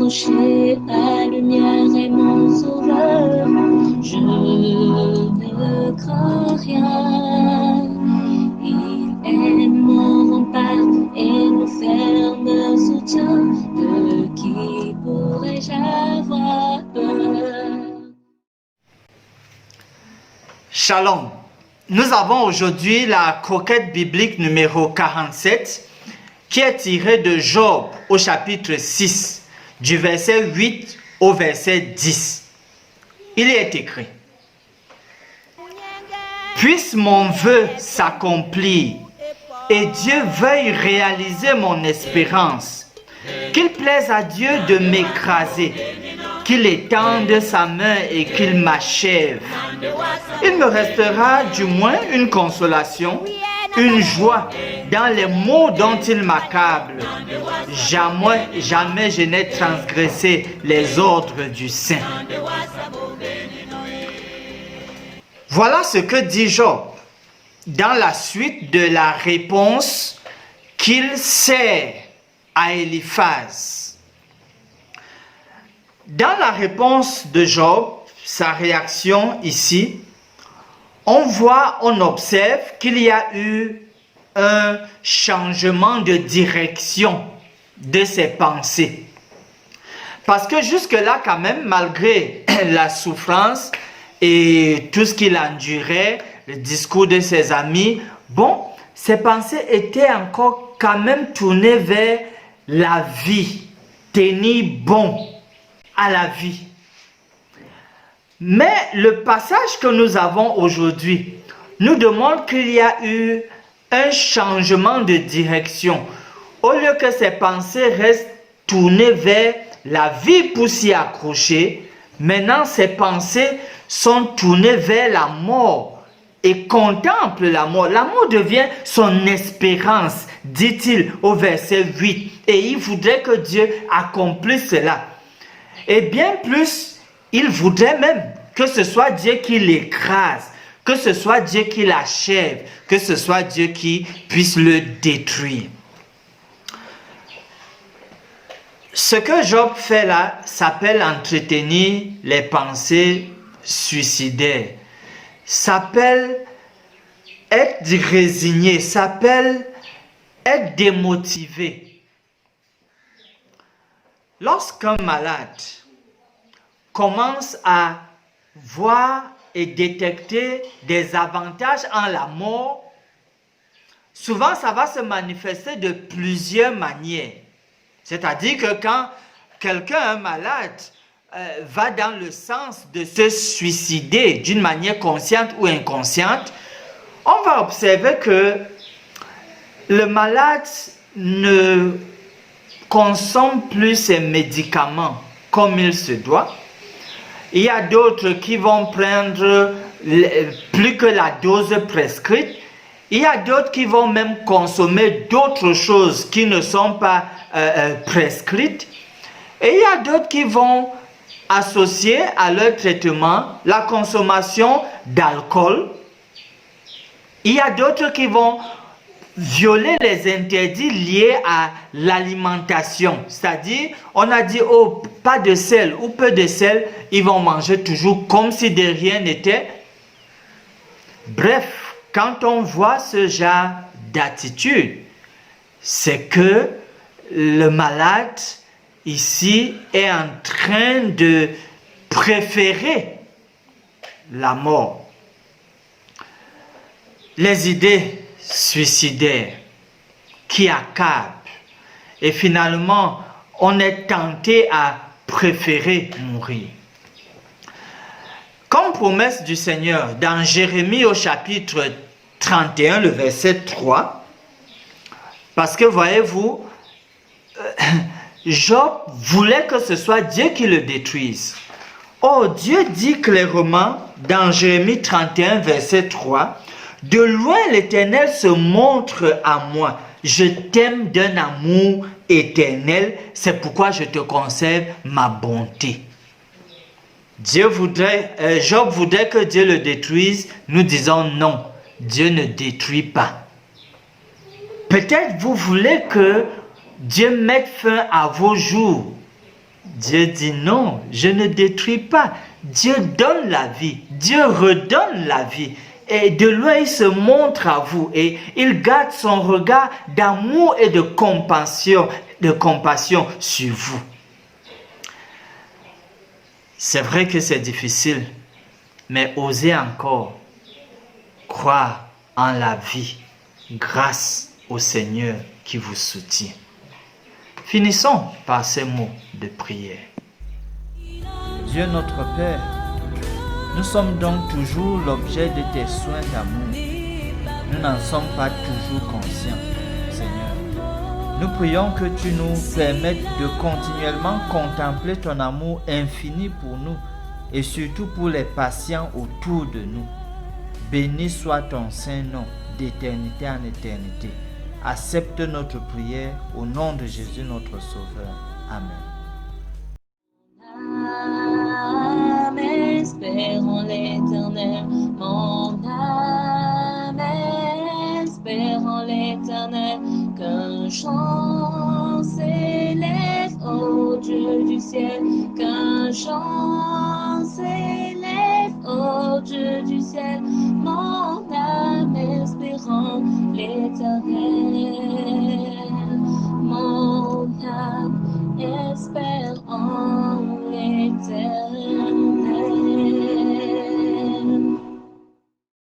rocher, ta lumière est mon sauveur. Je ne crains rien. Il est mon rempart et mon ferme soutien. De qui pourrais-je avoir peur? Shalom. Nous avons aujourd'hui la croquette biblique numéro 47 qui est tirée de Job au chapitre 6, du verset 8 au verset 10. Il est écrit: Puisse mon vœu s'accomplir et Dieu veuille réaliser mon espérance, qu'il plaise à Dieu de m'écraser, qu'il étende sa main et qu'il m'achève. Il me restera du moins une consolation, une joie dans les maux dont il m'accable. Jamais je n'ai transgressé les ordres du Saint. Voilà ce que dit Job dans la suite de la réponse qu'il sert à Eliphaz. Dans la réponse de Job, sa réaction ici, on observe qu'il y a eu un changement de direction de ses pensées. Parce que jusque-là, quand même, malgré la souffrance et tout ce qu'il endurait, le discours de ses amis, ses pensées étaient encore quand même tournées vers la vie, tenir bon à la vie. Mais le passage que nous avons aujourd'hui nous demande qu'il y a eu un changement de direction. Au lieu que ses pensées restent tournées vers la vie pour s'y accrocher, maintenant ses pensées sont tournées vers la mort et contemple la mort. La mort devient son espérance, dit-il au verset 8. Et il voudrait que Dieu accomplisse cela. Et bien plus, il voudrait même que ce soit Dieu qui l'écrase, que ce soit Dieu qui l'achève, que ce soit Dieu qui puisse le détruire. Ce que Job fait là s'appelle entretenir les pensées suicidaires, s'appelle être résigné, s'appelle être démotivé. Lorsqu'un malade commence à voir et détecter des avantages en la mort, souvent ça va se manifester de plusieurs manières. C'est-à-dire que quand quelqu'un, un malade, va dans le sens de se suicider d'une manière consciente ou inconsciente, on va observer que le malade ne consomme plus ses médicaments comme il se doit. Il y a d'autres qui vont prendre plus que la dose prescrite. Il y a d'autres qui vont même consommer d'autres choses qui ne sont pas prescrites. Et il y a d'autres qui vont associer à leur traitement la consommation d'alcool. Il y a d'autres qui vont violer les interdits liés à l'alimentation. C'est-à-dire, on a dit, oh, pas de sel ou peu de sel, ils vont manger toujours comme si de rien n'était. Bref, quand on voit ce genre d'attitude, c'est que le malade ici est en train de préférer la mort. Les idées suicidaires qui accablent et finalement on est tenté à préférer mourir. Comme promesse du Seigneur dans Jérémie au chapitre 31, le verset 3, parce que voyez-vous, Job voulait que ce soit Dieu qui le détruise. Oh, Dieu dit clairement dans Jérémie 31, verset 3, « De loin l'Éternel se montre à moi. Je t'aime d'un amour éternel, c'est pourquoi je te conserve ma bonté. » Job voudrait que Dieu le détruise. Nous disons non, Dieu ne détruit pas. Peut-être vous voulez que Dieu mette fin à vos jours Dieu dit non, je ne détruis pas. Dieu donne la vie, Dieu redonne la vie. Et de loin, il se montre à vous et il garde son regard d'amour et de compassion sur vous. C'est vrai que c'est difficile, mais osez encore croire en la vie grâce au Seigneur qui vous soutient. Finissons par ces mots de prière. Dieu notre Père, nous sommes donc toujours l'objet de tes soins d'amour. Nous n'en sommes pas toujours conscients, Seigneur. Nous prions que tu nous permettes de continuellement contempler ton amour infini pour nous et surtout pour les patients autour de nous. Béni soit ton saint nom d'éternité en éternité. Accepte notre prière au nom de Jésus notre Sauveur. Amen. Espérons l'Éternel, mon âme, espérons l'Éternel, qu'un chant s'élève au Dieu du ciel, qu'un chant s'élève au Dieu du ciel, mon âme, espérons l'Éternel.